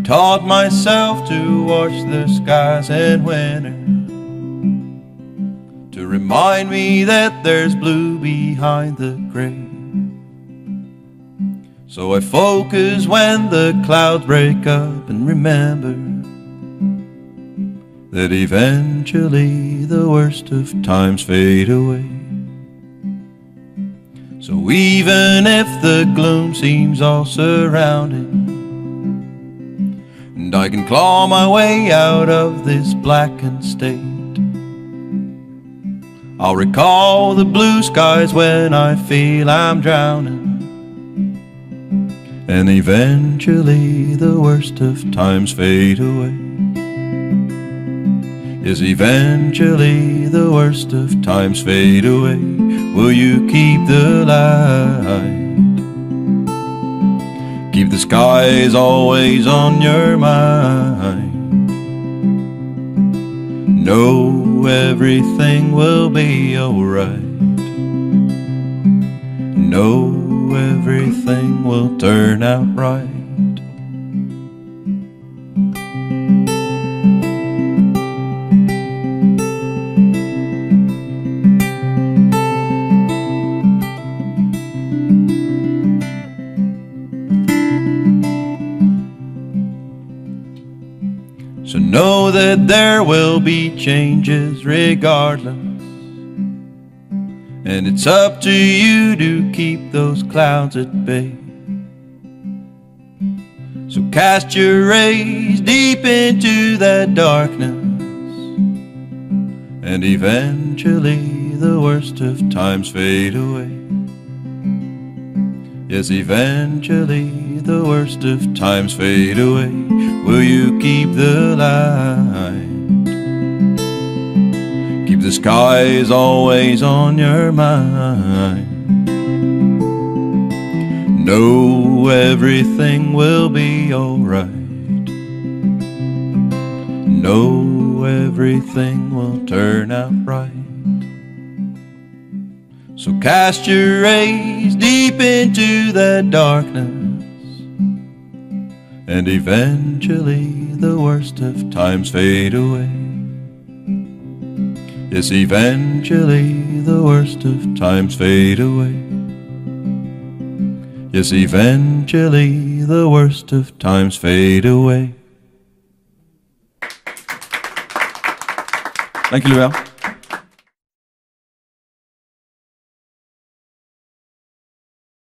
taught myself to watch the skies in winter, to remind me that there's blue behind the gray. So I focus when the clouds break up and remember that eventually the worst of times fade away. So even if the gloom seems all surrounding, and I can claw my way out of this blackened state, I'll recall the blue skies when I feel I'm drowning, and eventually the worst of times fade away. Yes, eventually the worst of times fade away. Will you keep the light? Keep the skies always on your mind. Know everything will be alright. Know everything will turn out right. So know that there will be changes regardless, and it's up to you to keep those clouds at bay. So cast your rays deep into that darkness, and eventually the worst of times fade away. Yes, eventually the worst of times fade away. Will you keep the light? Keep the skies always on your mind. Know everything will be alright. Know everything will turn out right. So cast your rays deep into that darkness, and eventually the worst of times fade away. Yes, eventually the worst of times fade away. Yes, eventually the worst of times fade away. Dank jullie wel.